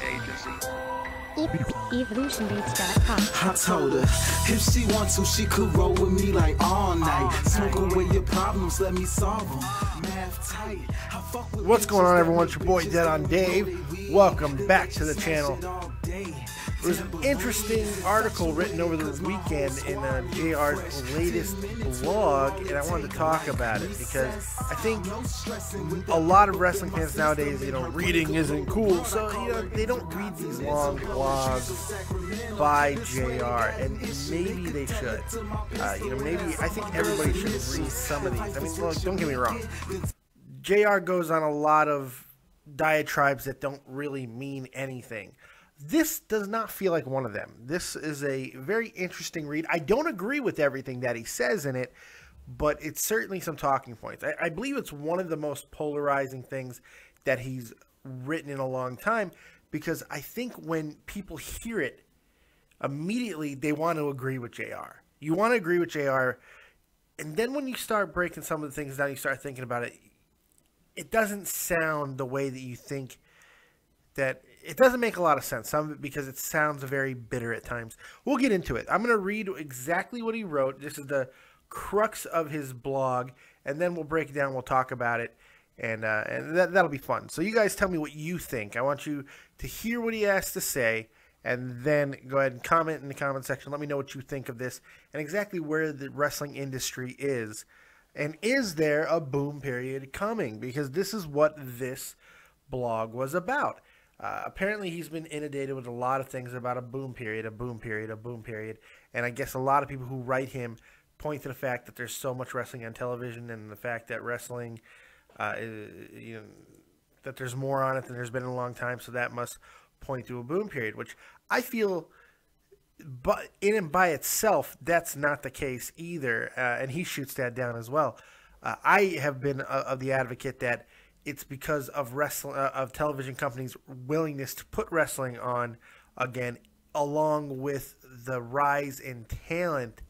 agency. EvolutionBeats.com. I told her if she wants to, she could roll with me like all night. Smoke away your problems, let me solve them. Math tight. What's going on, everyone? It's your boy Dead on Dave. Welcome back to the channel. There was an interesting article written over the weekend in JR's latest blog, and I wanted to talk about it because I think a lot of wrestling fans nowadays, reading isn't cool, so they don't read these long blogs by JR, and maybe they should. Maybe I think everybody should read some of these. I mean, look, don't get me wrong. JR goes on a lot of diatribes that don't really mean anything. This does not feel like one of them. This is a very interesting read. I don't agree with everything that he says in it, but it's certainly some talking points. I believe it's one of the most polarizing things that he's written in a long time, because I think when people hear it, immediately they want to agree with JR. You want to agree with JR, and then when you start breaking some of the things down, you start thinking about it, it doesn't sound the way that you think. That it doesn't make a lot of sense, some of it because it sounds very bitter at times. We'll get into it. I'm going to read exactly what he wrote. This is the crux of his blog, and then we'll break it down. We'll talk about it, and that'll be fun. So you guys tell me what you think. I want you to hear what he has to say, and then go ahead and comment in the comment section. Let me know what you think of this and exactly where the wrestling industry is. And is there a boom period coming? Because this is what this blog was about. Apparently, he's been inundated with a lot of things about a boom period, a boom period, a boom period. And I guess a lot of people who write him point to the fact that there's so much wrestling on television, and the fact that wrestling, that there's more on it than there's been in a long time. So that must point to a boom period, which I feel, but in and by itself, that's not the case either. And he shoots that down as well. I have been of the advocate that it's because of of television companies' willingness to put wrestling on again, along with the rise in talent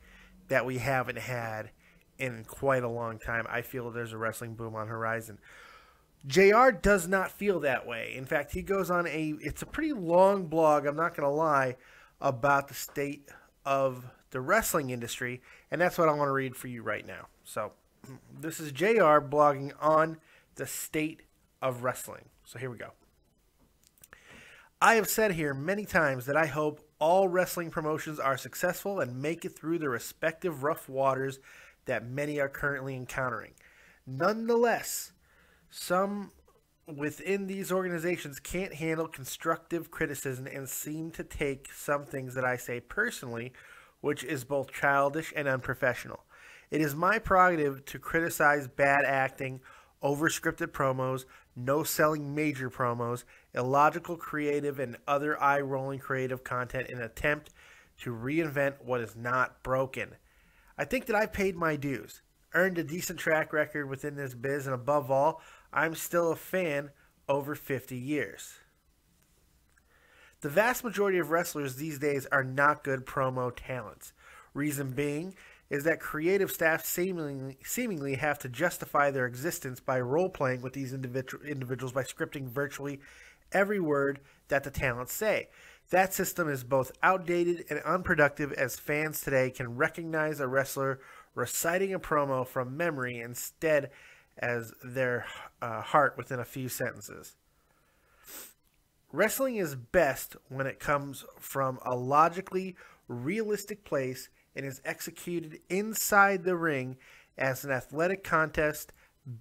that we haven't had in quite a long time. I feel there's a wrestling boom on horizon. JR does not feel that way. In fact, he goes on it's a pretty long blog, I'm not going to lie, about the state of the wrestling industry, and that's what I want to read for you right now. So, this is JR blogging on the state of wrestling. So here we go. I have said here many times that I hope all wrestling promotions are successful and make it through the respective rough waters that many are currently encountering. Nonetheless, some within these organizations can't handle constructive criticism and seem to take some things that I say personally, which is both childish and unprofessional. It is my prerogative to criticize bad acting, over-scripted promos, no-selling major promos, illogical creative and other eye-rolling creative content in an attempt to reinvent what is not broken. I think that I've paid my dues, earned a decent track record within this biz, and above all, I'm still a fan over 50 years. The vast majority of wrestlers these days are not good promo talents. Reason being is that creative staff seemingly have to justify their existence by role-playing with these individuals by scripting virtually every word that the talents say. That system is both outdated and unproductive, as fans today can recognize a wrestler reciting a promo from memory instead as their heart within a few sentences. Wrestling is best when it comes from a logically realistic place and is executed inside the ring as an athletic contest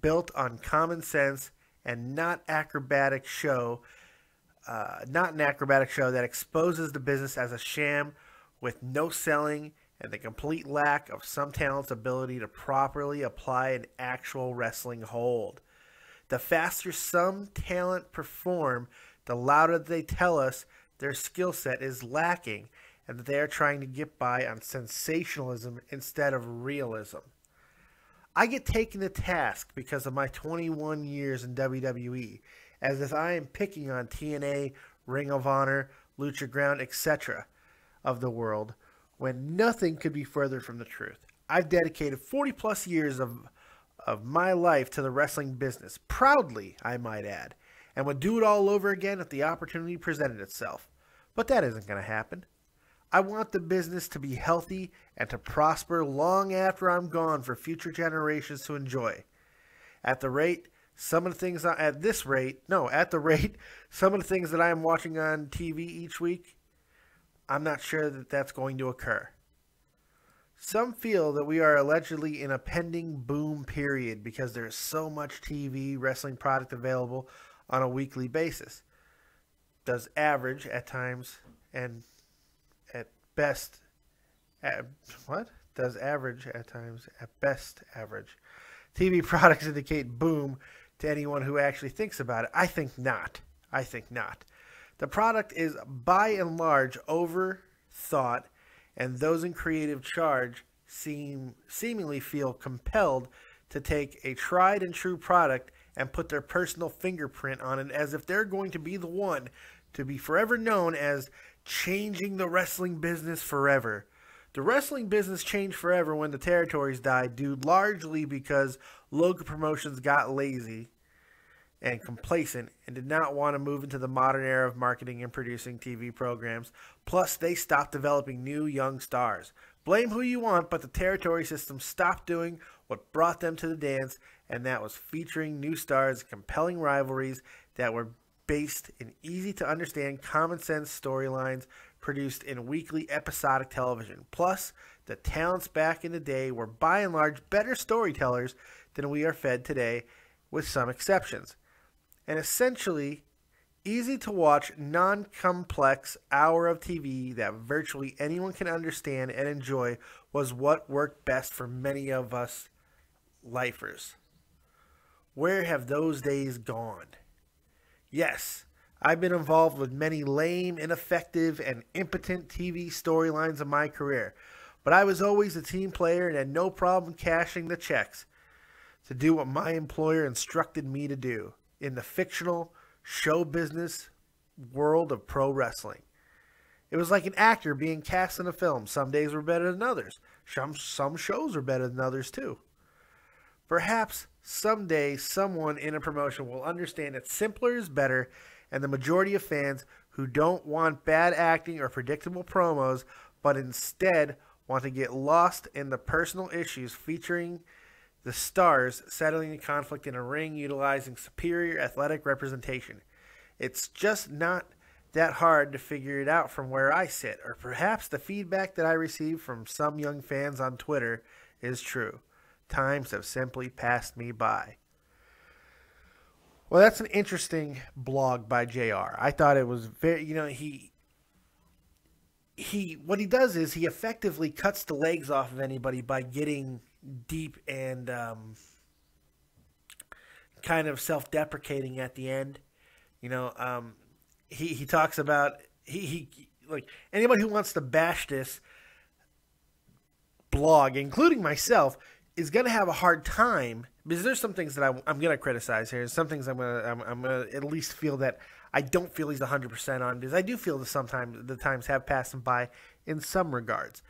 built on common sense and not an acrobatic show that exposes the business as a sham with no selling and the complete lack of some talent's ability to properly apply an actual wrestling hold. The faster some talent perform, the louder they tell us their skill set is lacking and that they are trying to get by on sensationalism instead of realism. I get taken to task because of my 21 years in WWE, as if I am picking on TNA, Ring of Honor, Lucha Ground, etc. of the world, when nothing could be further from the truth. I've dedicated 40 plus years of my life to the wrestling business, proudly, I might add, and would do it all over again if the opportunity presented itself. But that isn't going to happen. I want the business to be healthy and to prosper long after I'm gone for future generations to enjoy. At the rate, some of the things some of the things that I am watching on TV each week, I'm not sure that that's going to occur. Some feel that we are allegedly in a pending boom period because there is so much TV wrestling product available on a weekly basis. Does average at times and at best Does average at times at best average TV products indicate boom to anyone who actually thinks about it? I think not. The product is by and large overthought, and those in creative charge seemingly feel compelled to take a tried and true product and put their personal fingerprint on it as if they're going to be the one to be forever known as changing the wrestling business forever. The wrestling business changed forever when the territories died, due largely because local promotions got lazy and complacent and did not want to move into the modern era of marketing and producing TV programs. Plus, they stopped developing new young stars. Blame who you want, but the territory system stopped doing what brought them to the dance, and that was featuring new stars, compelling rivalries that were based in easy-to-understand, common-sense storylines produced in weekly episodic television. Plus, the talents back in the day were by and large better storytellers than we are fed today, with some exceptions. An essentially easy-to-watch, non-complex hour of TV that virtually anyone can understand and enjoy was what worked best for many of us lifers. Where have those days gone? Yes, I've been involved with many lame, ineffective, and impotent TV storylines in my career, but I was always a team player and had no problem cashing the checks to do what my employer instructed me to do in the fictional show business world of pro wrestling. It was like an actor being cast in a film. Some days were better than others. Some shows were better than others too. Perhaps someday someone in a promotion will understand that simpler is better, and the majority of fans who don't want bad acting or predictable promos, but instead want to get lost in the personal issues featuring the stars settling the conflict in a ring utilizing superior athletic representation. It's just not that hard to figure it out from where I sit, or perhaps the feedback that I receive from some young fans on Twitter is true. Times have simply passed me by. Well, that's an interesting blog by JR. I thought it was very, what he does is he effectively cuts the legs off of anybody by getting deep and kind of self-deprecating at the end. He talks about he like anybody who wants to bash this blog, including myself, is going to have a hard time, because there's some things that I'm going to criticize here. Some things I'm going to at least feel that I don't feel he's 100% on, because I do feel that sometimes the times have passed him by in some regards.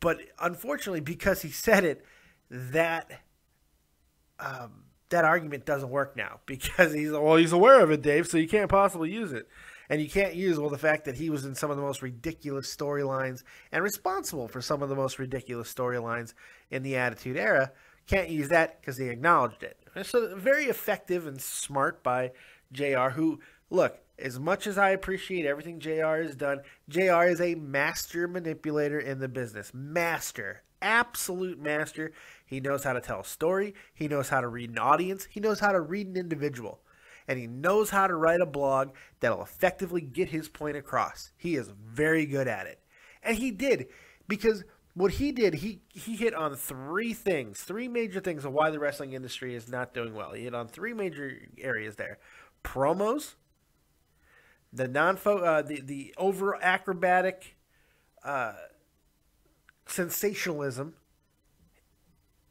But unfortunately, because he said it, that argument doesn't work now, because he's aware of it, Dave, so you can't possibly use it. And you can't use, the fact that he was in some of the most ridiculous storylines and responsible for some of the most ridiculous storylines in the Attitude Era. Can't use that because he acknowledged it. And so very effective and smart by JR, who, look, as much as I appreciate everything JR has done, JR is a master manipulator in the business. Master. Absolute master. He knows how to tell a story. He knows how to read an audience. He knows how to read an individual. And he knows how to write a blog that'll effectively get his point across. He is very good at it. And he did, because what he did, he hit on three major things of why the wrestling industry is not doing well. He hit on three major areas there. Promos, the over acrobatic sensationalism,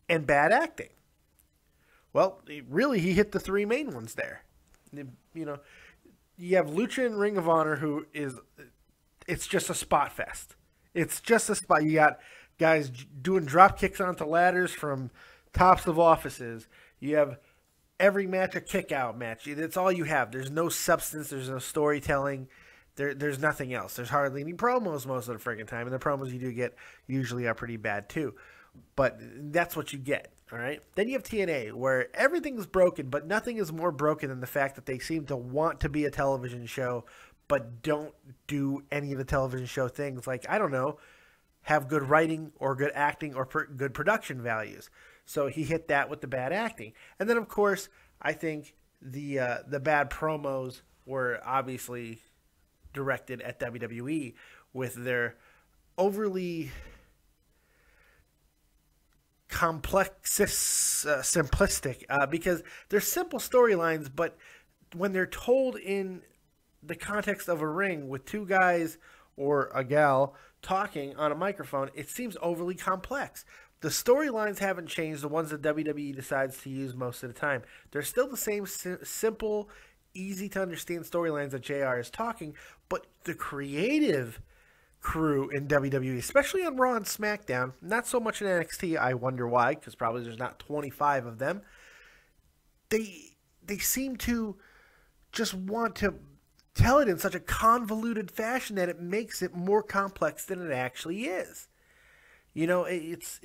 and bad acting. Well, really, he hit the three main ones there. You have Lucha and Ring of Honor, it's just a spot fest. It's just a spot. You got guys doing drop kicks onto ladders from tops of offices. You have every match a kick-out match. That's all you have. There's no substance. There's no storytelling. There's nothing else. There's hardly any promos most of the freaking time, and the promos you do get usually are pretty bad too. But that's what you get, all right? Then you have TNA, where everything's broken, but nothing is more broken than the fact that they seem to want to be a television show, but don't do any of the television show things like, I don't know, have good writing or good acting or good production values. So he hit that with the bad acting. And then, of course, I think the bad promos were obviously directed at WWE with their overly complex, simplistic, because they're simple storylines, but when they're told in the context of a ring with two guys or a gal talking on a microphone, it seems overly complex. The storylines haven't changed, the ones that WWE decides to use most of the time. They're still the same simple, easy to understand storylines that JR is talking, but the creative crew in WWE, especially on Raw and SmackDown, not so much in NXT, I wonder why, because probably there's not 25 of them, they seem to just want to tell it in such a convoluted fashion that it makes it more complex than it actually is. You know, it's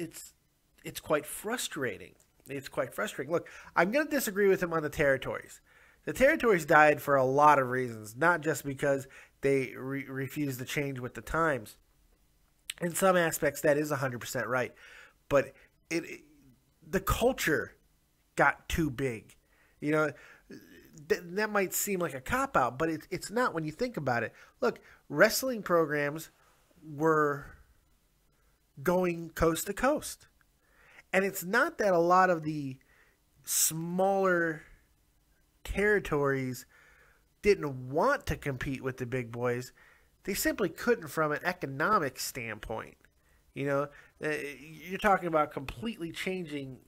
quite frustrating. It's quite frustrating. Look, I'm going to disagree with him on the territories. The territories died for a lot of reasons, not just because they refused to change with the times. In some aspects, that is 100% right. But the culture got too big. You know, that might seem like a cop-out, but it's not when you think about it. Look, wrestling programs were going coast to coast. And it's not that a lot of the smaller territories didn't want to compete with the big boys. They simply couldn't from an economic standpoint. You know, you're talking about completely changing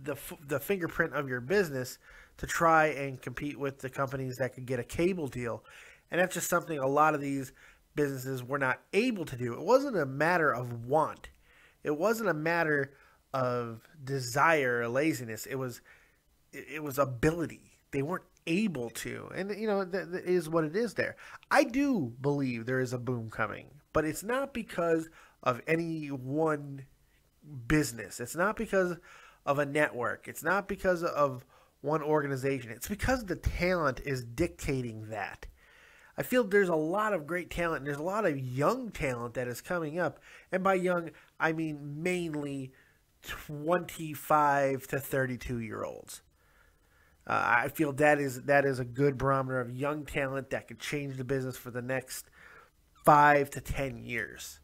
the fingerprint of your business to try and compete with the companies that could get a cable deal. And that's just something a lot of these businesses were not able to do. It wasn't a matter of want. It wasn't a matter of desire or laziness. It was ability. They weren't able to. And, you know, that is what it is there. I do believe there is a boom coming, but it's not because of any one business. It's not because of a network. It's not because of one organization. It's because the talent is dictating that. I feel there's a lot of great talent, and there's a lot of young talent that is coming up. And by young, I mean mainly 25 to 32-year-olds. I feel that is a good barometer of young talent that could change the business for the next 5 to 10 years.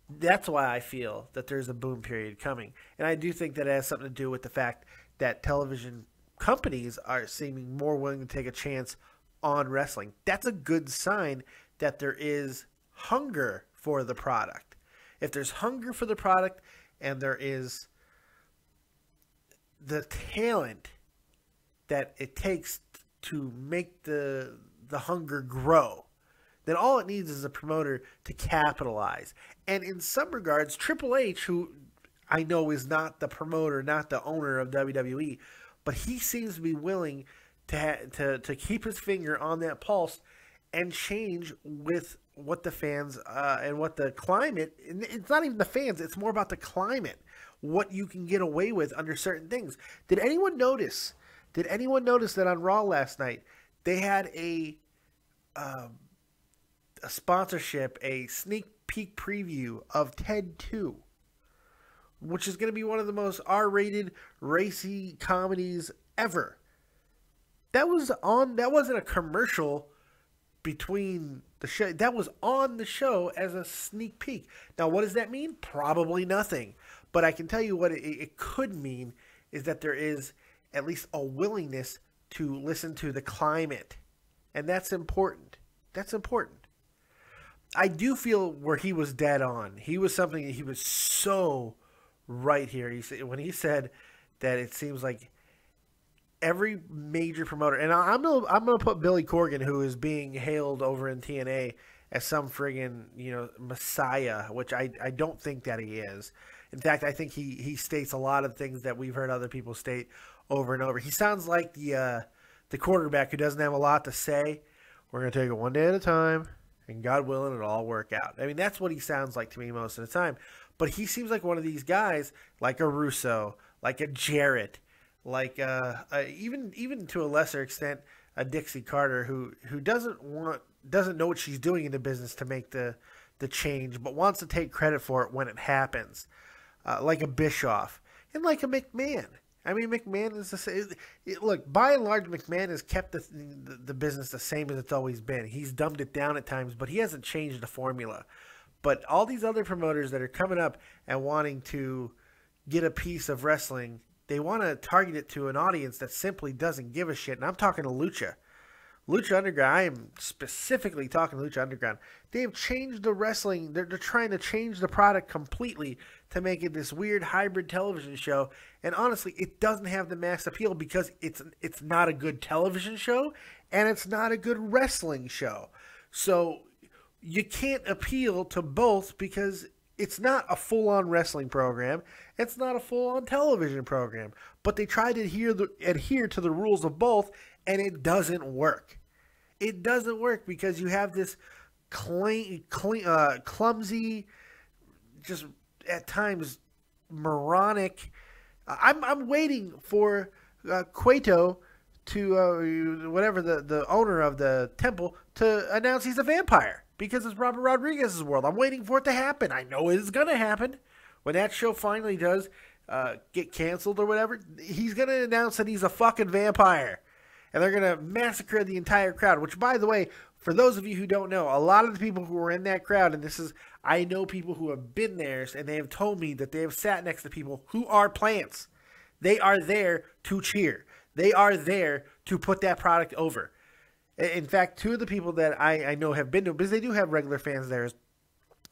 That's why I feel that there's a boom period coming. And I do think that it has something to do with the fact that television companies are seeming more willing to take a chance on wrestling. That's a good sign that there is hunger for the product. If there's hunger for the product and there is the talent that it takes to make the hunger grow, then all it needs is a promoter to capitalize. And in some regards, Triple H, who I know is not the promoter, not the owner of WWE, but he seems to be willing to keep his finger on that pulse and change with what the fans and what the climate, and it's not even the fans, it's more about the climate, what you can get away with under certain things. Did anyone notice that on Raw last night they had a sponsorship, a sneak peek preview of Ted 2, which is going to be one of the most R-rated racy comedies ever. That wasn't a commercial between the show. That was on the show as a sneak peek. Now, what does that mean? Probably nothing. But I can tell you what it could mean is that there is at least a willingness to listen to the climate. And that's important. That's important. I do feel where he was dead on. He was so right here. When he said that it seems like every major promoter, and I'm gonna put Billy Corgan, who is being hailed over in TNA as some friggin', messiah, which I don't think that he is. In fact, I think he states a lot of things that we've heard other people state over and over. He sounds like the quarterback who doesn't have a lot to say. We're going to take it one day at a time, and God willing, it'll all work out. I mean, that's what he sounds like to me most of the time. But he seems like one of these guys, like a Russo, like a Jarrett, like even to a lesser extent, a Dixie Carter, who doesn't know what she's doing in the business to make the change, but wants to take credit for it when it happens, like a Bischoff and like a McMahon. I mean, McMahon is the same. Look, by and large, McMahon has kept the business the same as it's always been. He's dumbed it down at times, but he hasn't changed the formula. But all these other promoters that are coming up and wanting to get a piece of wrestling, they want to target it to an audience that simply doesn't give a shit. And I'm talking to Lucha Underground. I am specifically talking to Lucha Underground. They have changed the wrestling. They're trying to change the product completely to make it this weird hybrid television show. And honestly, it doesn't have the mass appeal because it's not a good television show and it's not a good wrestling show. So you can't appeal to both because it's not a full-on wrestling program. It's not a full-on television program. But they try to adhere to the rules of both, and it doesn't work. It doesn't work because you have this clumsy, just at times moronic. I'm waiting for Cueto to whatever the owner of the temple to announce he's a vampire because it's Robert Rodriguez's world. I'm waiting for it to happen. I know it's gonna happen when that show finally does get canceled or whatever. He's gonna announce that he's a fucking vampire. And they're going to massacre the entire crowd, which, by the way, for those of you who don't know, a lot of the people who were in that crowd, and I know people who have been there, and they have told me that they have sat next to people who are plants. They are there to cheer. They are there to put that product over. In fact, two of the people that I know have been to, because they do have regular fans there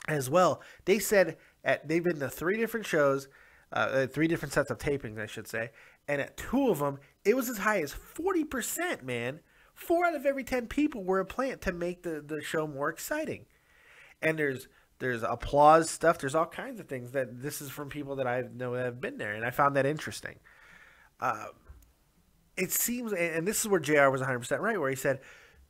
as well, they said they've been to 3 different shows, 3 different sets of tapings, I should say, and at 2 of them, it was as high as 40%, man. 4 out of every 10 people were a plant to make the show more exciting. And there's applause stuff. There's all kinds of things that this is from people that I know that have been there, and I found that interesting. It seems, and this is where JR was 100% right, where he said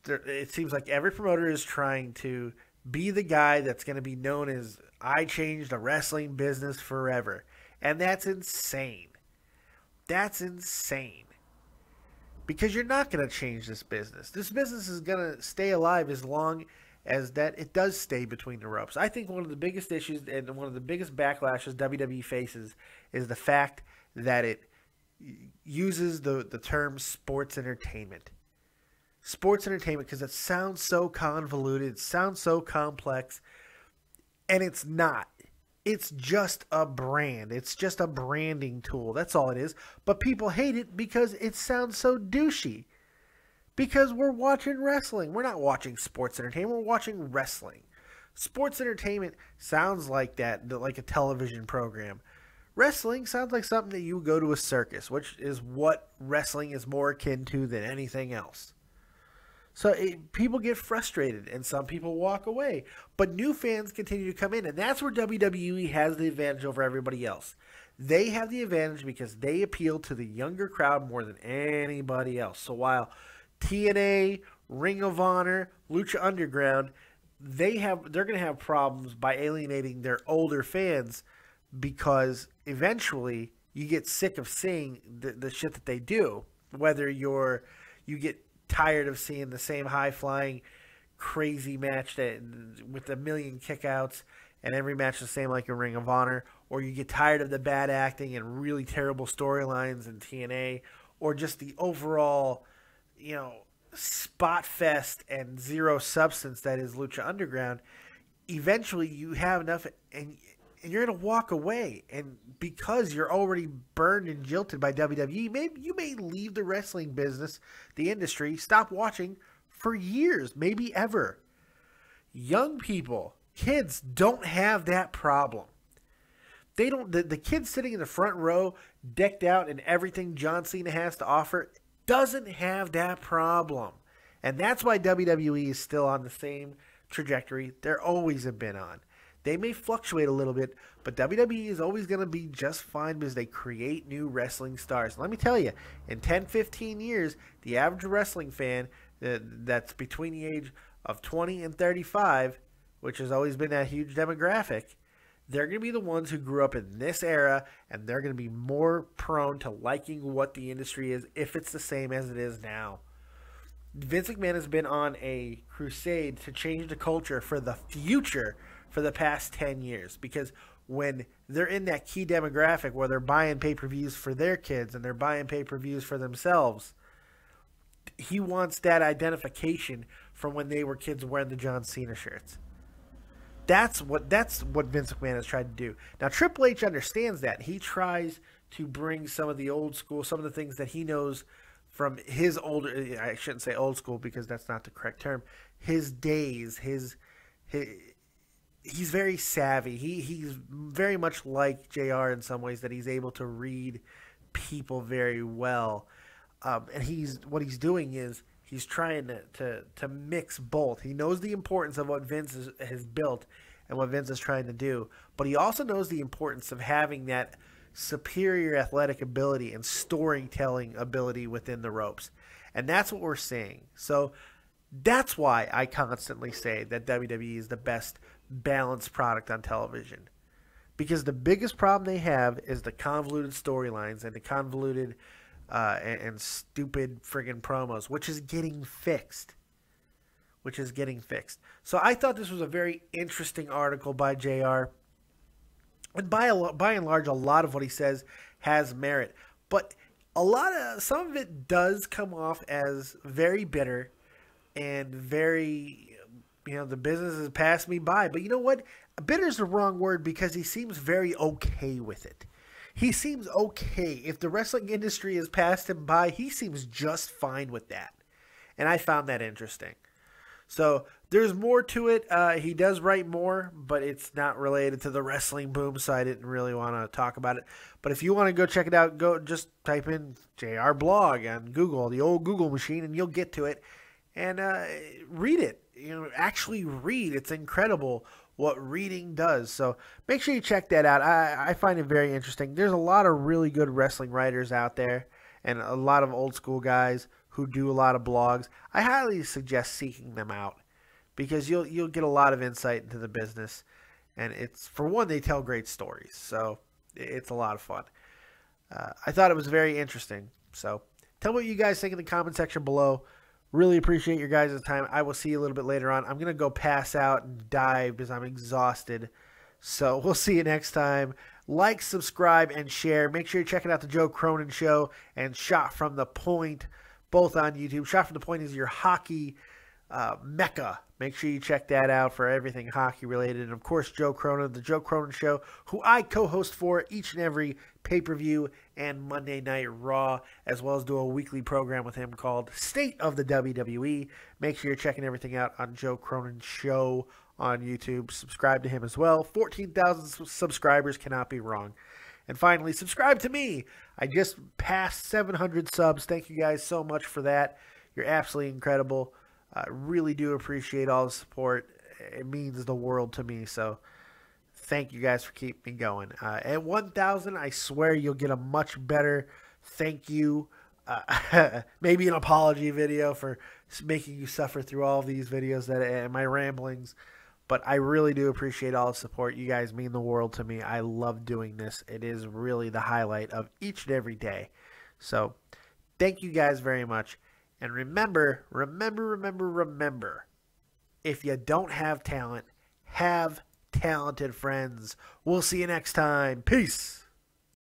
it seems like every promoter is trying to be the guy that's going to be known as, I changed the wrestling business forever. And that's insane. That's insane. Because you're not going to change this business. This business is going to stay alive as long as that it does stay between the ropes. I think one of the biggest issues and one of the biggest backlashes WWE faces is the fact that it uses the term sports entertainment. Sports entertainment, because it sounds so convoluted, it sounds so complex, and it's not. It's just a brand. It's just a branding tool. That's all it is. But people hate it because it sounds so douchey. Because we're watching wrestling. We're not watching sports entertainment. We're watching wrestling. Sports entertainment sounds like that, like a television program. Wrestling sounds like something that you would go to a circus, which is what wrestling is more akin to than anything else. So people get frustrated, and some people walk away. But new fans continue to come in, and that's where WWE has the advantage over everybody else. They have the advantage because they appeal to the younger crowd more than anybody else. So while TNA, Ring of Honor, Lucha Underground, they're going to have problems by alienating their older fans because eventually you get sick of seeing the shit that they do. Whether you get tired of seeing the same high-flying, crazy match with a million kickouts and every match the same like a Ring of Honor, or you get tired of the bad acting and really terrible storylines in TNA, or just the overall, spot fest and zero substance that is Lucha Underground. Eventually, you have enough, and you're going to walk away. And because you're already burned and jilted by WWE, you may leave the wrestling business, the industry, stop watching for years, maybe ever. Young people, kids, don't have that problem. They don't. The kid sitting in the front row, decked out in everything John Cena has to offer, doesn't have that problem. And that's why WWE is still on the same trajectory they're always have been on. They may fluctuate a little bit, but WWE is always going to be just fine because they create new wrestling stars. Let me tell you, in 10, 15 years, the average wrestling fan that's between the age of 20 and 35, which has always been that huge demographic, they're going to be the ones who grew up in this era, and they're going to be more prone to liking what the industry is if it's the same as it is now. Vince McMahon has been on a crusade to change the culture for the future for the past 10 years, because when they're in that key demographic where they're buying pay-per-views for their kids and they're buying pay-per-views for themselves, he wants that identification from when they were kids wearing the John Cena shirts. That's what Vince McMahon has tried to do. Now, Triple H understands that. He tries to bring some of the old school, some of the things that he knows from his older, I shouldn't say old school because that's not the correct term, his days, he's very savvy. He's very much like JR in some ways, that he's able to read people very well. And what he's doing is he's trying to mix both. He knows the importance of what Vince has built and what Vince is trying to do, but he also knows the importance of having that superior athletic ability and storytelling ability within the ropes. And that's what we're seeing. So that's why I constantly say that WWE is the best balanced product on television. Because the biggest problem they have is the convoluted storylines and the convoluted and stupid friggin' promos, which is getting fixed. So I thought this was a very interesting article by JR. And by and large, a lot of what he says has merit. But some of it does come off as very bitter and very, the business has passed me by. But you know what? Bitter is the wrong word, because he seems very okay with it. He seems okay. If the wrestling industry has passed him by, he seems just fine with that. And I found that interesting. So there's more to it. He does write more, but it's not related to the wrestling boom, so I didn't really want to talk about it. But if you want to go check it out, go just type in JR blog on Google, the old Google machine, and you'll get to it. And read it. Actually read. It's incredible what reading does. So make sure you check that out. I find it very interesting. There's a lot of really good wrestling writers out there, and a lot of old school guys who do a lot of blogs. I highly suggest seeking them out, because you'll get a lot of insight into the business, and it's, for one, they tell great stories, so it's a lot of fun. I thought it was very interesting. So tell me what you guys think in the comment section below. Really appreciate your guys' time. I will see you a little bit later on. I'm going to go pass out and die because I'm exhausted. So we'll see you next time. Like, subscribe, and share. Make sure you're checking out the Joe Cronin Show and Shot from the Point, both on YouTube. Shot from the Point is your hockey mecca. Make sure you check that out for everything hockey related. And of course, Joe Cronin, the Joe Cronin Show, who I co-host for each and every pay-per-view and Monday Night Raw, as well as do a weekly program with him called State of the WWE. Make sure you're checking everything out on Joe Cronin Show on YouTube. Subscribe to him as well. 14,000 subscribers, cannot be wrong. And finally, subscribe to me. I just passed 700 subs. Thank you guys so much for that. You're absolutely incredible. I really do appreciate all the support. It means the world to me. So thank you guys for keeping me going. At 1,000, I swear you'll get a much better thank you. Maybe an apology video for making you suffer through all of these videos and my ramblings. But I really do appreciate all the support. You guys mean the world to me. I love doing this. It is really the highlight of each and every day. So thank you guys very much. And remember, if you don't have talent, have talented friends. We'll see you next time. Peace.